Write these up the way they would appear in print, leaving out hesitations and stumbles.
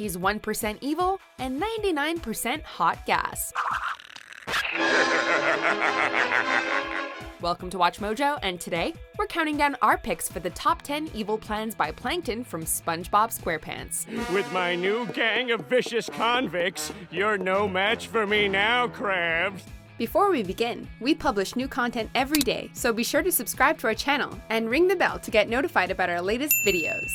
He's 1% evil and 99% hot gas. Welcome to WatchMojo, and today we're counting down our picks for the top 10 evil plans by Plankton from SpongeBob SquarePants. With my new gang of vicious convicts, you're no match for me now, Krabs. Before we begin, we publish new content every day, so be sure to subscribe to our channel and ring the bell to get notified about our latest videos.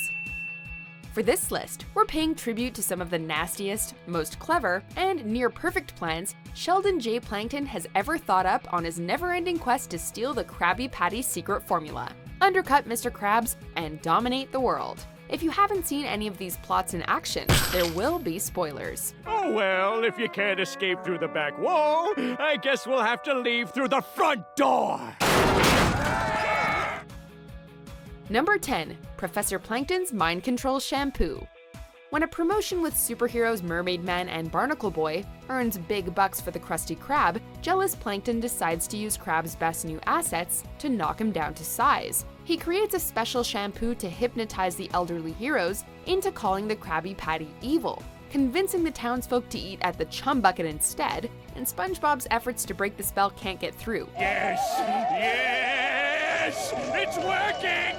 For this list, we're paying tribute to some of the nastiest, most clever, and near-perfect plans Sheldon J. Plankton has ever thought up on his never-ending quest to steal the Krabby Patty's secret formula, undercut Mr. Krabs, and dominate the world. If you haven't seen any of these plots in action, there will be spoilers. Oh well, if you can't escape through the back wall, I guess we'll have to leave through the front door! Number 10. Professor Plankton's Mind Control Shampoo. When a promotion with superheroes Mermaid Man and Barnacle Boy earns big bucks for the Krusty Krab, jealous Plankton decides to use Krab's best new assets to knock him down to size. He creates a special shampoo to hypnotize the elderly heroes into calling the Krabby Patty evil, convincing the townsfolk to eat at the Chum bucket instead, and SpongeBob's efforts to break the spell can't get through. Yes! Yes! It's working!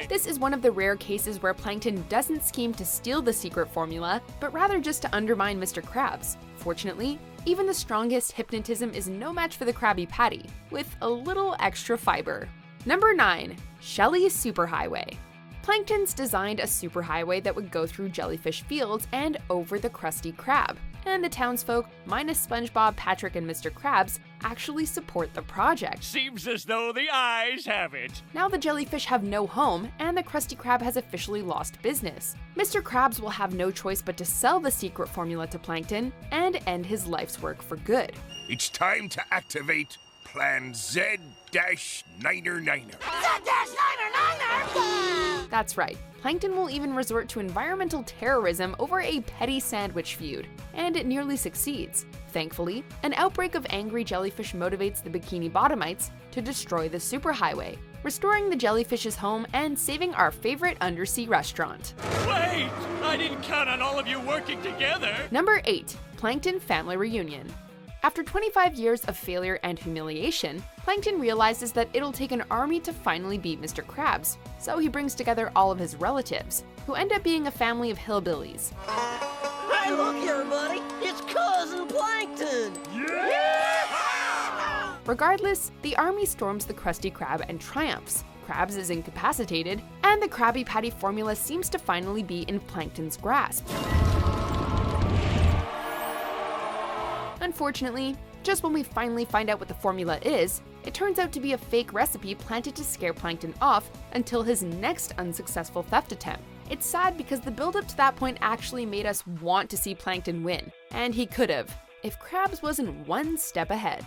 This is one of the rare cases where Plankton doesn't scheme to steal the secret formula, but rather just to undermine Mr. Krabs. Fortunately, even the strongest hypnotism is no match for the Krabby Patty, with a little extra fiber. Number 9. Shelly's Superhighway. Planktons designed a superhighway that would go through jellyfish fields and over the Krusty Krab, and the townsfolk, minus SpongeBob, Patrick, and Mr. Krabs, actually support the project. Seems as though the eyes have it. Now the jellyfish have no home, and the Krusty Krab has officially lost business. Mr. Krabs will have no choice but to sell the secret formula to Plankton and end his life's work for good. It's time to activate Plan Z-9er-9er. That's right, Plankton will even resort to environmental terrorism over a petty sandwich feud, and it nearly succeeds. Thankfully, an outbreak of angry jellyfish motivates the Bikini Bottomites to destroy the superhighway, restoring the jellyfish's home and saving our favorite undersea restaurant. Wait! I didn't count on all of you working together! Number 8. Plankton Family Reunion. After 25 years of failure and humiliation, Plankton realizes that it'll take an army to finally beat Mr. Krabs, so he brings together all of his relatives, who end up being a family of hillbillies. Hey, look here, buddy! It's Cousin Plankton! Yeah! Regardless, the army storms the Krusty Krab and triumphs. Krabs is incapacitated, and the Krabby Patty formula seems to finally be in Plankton's grasp. Unfortunately, just when we finally find out what the formula is, it turns out to be a fake recipe planted to scare Plankton off until his next unsuccessful theft attempt. It's sad because the build-up to that point actually made us want to see Plankton win, and he could've, if Krabs wasn't one step ahead.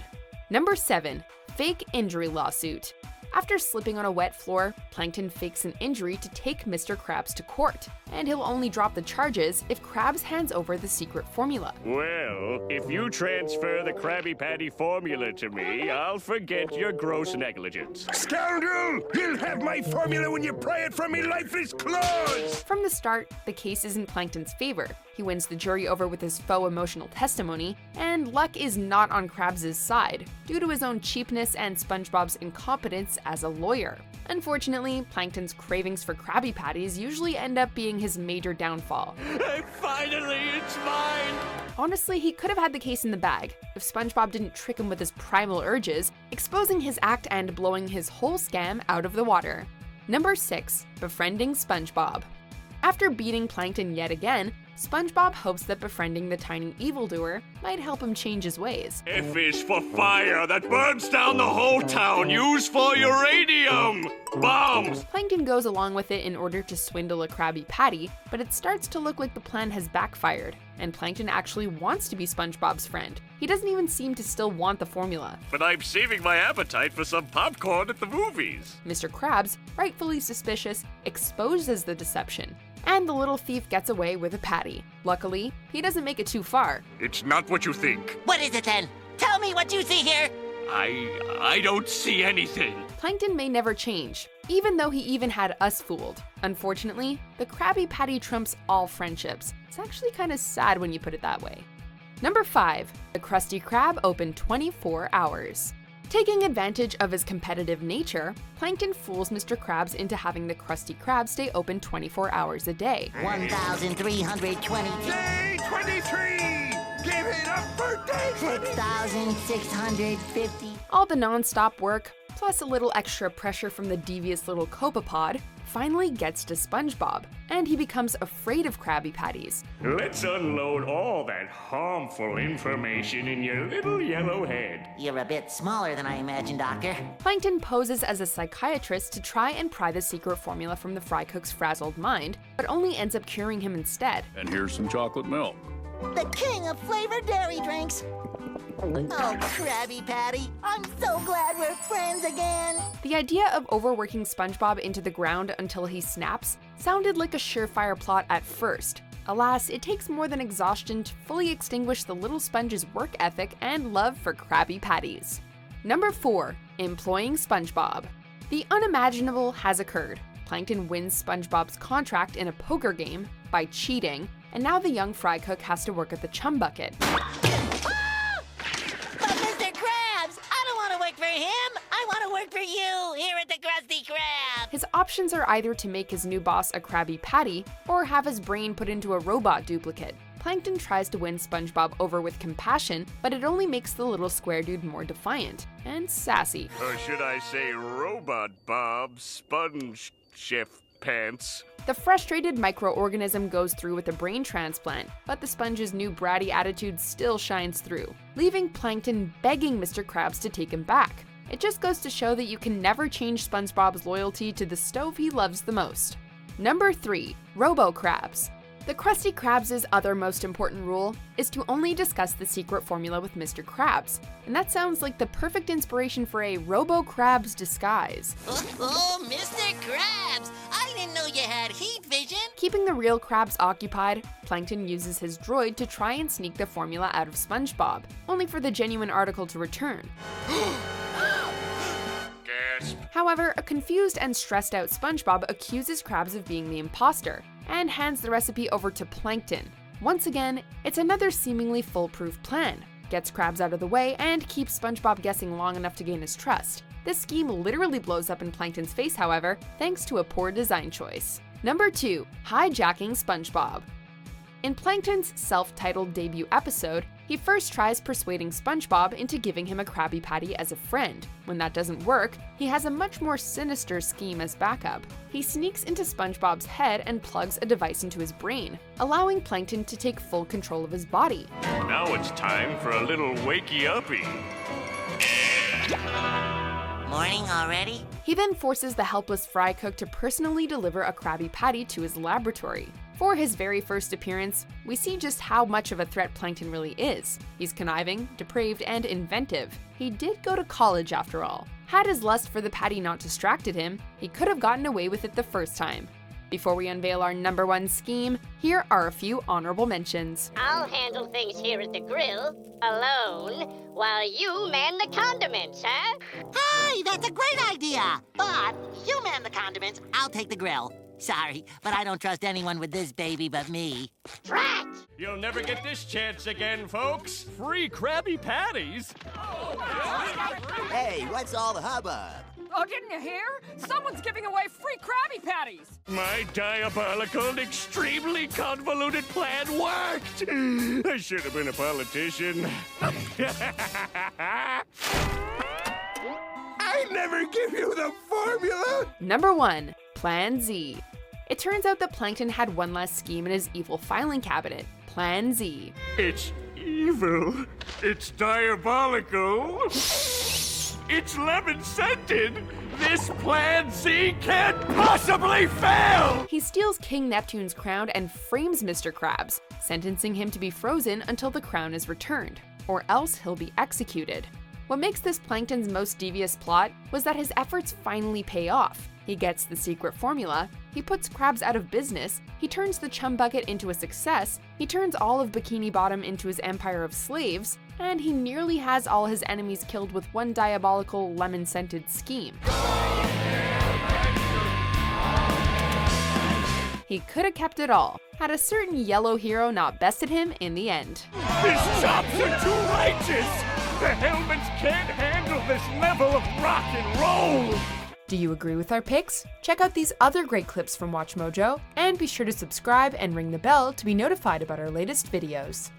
Number 7. Fake Injury Lawsuit. After slipping on a wet floor, Plankton fakes an injury to take Mr. Krabs to court, and he'll only drop the charges if Krabs hands over the secret formula. Well, if you transfer the Krabby Patty formula to me, I'll forget your gross negligence. Scoundrel! You'll have my formula when you pry it from me lifeless claws! From the start, the case is in Plankton's favor. He wins the jury over with his faux emotional testimony, and luck is not on Krabs' side, due to his own cheapness and SpongeBob's incompetence as a lawyer. Unfortunately, Plankton's cravings for Krabby Patties usually end up being his major downfall. Finally, it's mine! Honestly, he could have had the case in the bag if SpongeBob didn't trick him with his primal urges, exposing his act and blowing his whole scam out of the water. Number 6. Befriending SpongeBob. After beating Plankton yet again, SpongeBob hopes that befriending the tiny evildoer might help him change his ways. F is for fire that burns down the whole town. Use for uranium bombs. Plankton goes along with it in order to swindle a Krabby Patty, but it starts to look like the plan has backfired, and Plankton actually wants to be SpongeBob's friend. He doesn't even seem to still want the formula. But I'm saving my appetite for some popcorn at the movies. Mr. Krabs, rightfully suspicious, exposes the deception, and the little thief gets away with a patty. Luckily, he doesn't make it too far. It's not what you think. What is it then? Tell me what you see here! I don't see anything. Plankton may never change, even though he even had us fooled. Unfortunately, the Krabby Patty trumps all friendships. It's actually kind of sad when you put it that way. Number 5. The Krusty Krab open 24 hours. Taking advantage of his competitive nature, Plankton fools Mr. Krabs into having the Krusty Krab stay open 24 hours a day. 1,320. Day 23! Give it up for day 6,650. All the non-stop work, plus a little extra pressure from the devious little copepod, finally gets to SpongeBob, and he becomes afraid of Krabby Patties. Let's unload all that harmful information in your little yellow head. You're a bit smaller than I imagined, Doctor. Plankton poses as a psychiatrist to try and pry the secret formula from the fry cook's frazzled mind, but only ends up curing him instead. And here's some chocolate milk. The king of flavored dairy drinks. Oh, Krabby Patty, I'm so glad we're friends again. The idea of overworking SpongeBob into the ground until he snaps sounded like a surefire plot at first. Alas, it takes more than exhaustion to fully extinguish the little sponge's work ethic and love for Krabby Patties. Number 4. Employing SpongeBob. The unimaginable has occurred. Plankton wins SpongeBob's contract in a poker game by cheating, and now the young fry cook has to work at the Chum bucket. Mr. Krabs, I don't want to work for him. I want to work for you here at the Krusty Krab. His options are either to make his new boss a Krabby Patty or have his brain put into a robot duplicate. Plankton tries to win SpongeBob over with compassion, but it only makes the little square dude more defiant and sassy. Or should I say Robot Bob Sponge Chef Pants? The frustrated microorganism goes through with a brain transplant, but the sponge's new bratty attitude still shines through, leaving Plankton begging Mr. Krabs to take him back. It just goes to show that you can never change SpongeBob's loyalty to the stove he loves the most. Number 3. Robo Krabs. The Krusty Krabs' other most important rule is to only discuss the secret formula with Mr. Krabs, and that sounds like the perfect inspiration for a Robo Krabs disguise. Oh, Mr. Krabs, I didn't know you had heat vision. Keeping the real Krabs occupied, Plankton uses his droid to try and sneak the formula out of SpongeBob, only for the genuine article to return. Gasp. However, a confused and stressed out SpongeBob accuses Krabs of being the imposter, and hands the recipe over to Plankton. Once again, it's another seemingly foolproof plan. Gets Krabs out of the way and keeps SpongeBob guessing long enough to gain his trust. This scheme literally blows up in Plankton's face, however, thanks to a poor design choice. Number 2. Hijacking SpongeBob. In Plankton's self-titled debut episode, he first tries persuading SpongeBob into giving him a Krabby Patty as a friend. When that doesn't work, he has a much more sinister scheme as backup. He sneaks into SpongeBob's head and plugs a device into his brain, allowing Plankton to take full control of his body. Now it's time for a little wakey-uppy. Morning already? He then forces the helpless fry cook to personally deliver a Krabby Patty to his laboratory. For his very first appearance, we see just how much of a threat Plankton really is. He's conniving, depraved, and inventive. He did go to college after all. Had his lust for the patty not distracted him, he could have gotten away with it the first time. Before we unveil our number 1 scheme, here are a few honorable mentions. I'll handle things here at the grill, alone, while you man the condiments, huh? Hey, that's a great idea. But you man the condiments, I'll take the grill. Sorry, but I don't trust anyone with this baby but me. Drat! You'll never get this chance again, folks. Free Krabby Patties? Hey, what's all the hubbub? Oh, didn't you hear? Someone's giving away free Krabby Patties! My diabolical and extremely convoluted plan worked! I should have been a politician. I never give you the formula! Number 1. Plan Z. It turns out that Plankton had one last scheme in his evil filing cabinet, Plan Z. It's evil. It's diabolical. It's lemon-scented. This Plan Z can't possibly fail! He steals King Neptune's crown and frames Mr. Krabs, sentencing him to be frozen until the crown is returned, or else he'll be executed. What makes this Plankton's most devious plot was that his efforts finally pay off. He gets the secret formula, he puts Krabs out of business, he turns the Chum Bucket into a success, he turns all of Bikini Bottom into his empire of slaves, and he nearly has all his enemies killed with one diabolical, lemon-scented scheme. He could have kept it all, had a certain yellow hero not bested him in the end. His chops are too righteous! The helmets can't handle this level of rock and roll! Do you agree with our picks? Check out these other great clips from WatchMojo, and be sure to subscribe and ring the bell to be notified about our latest videos.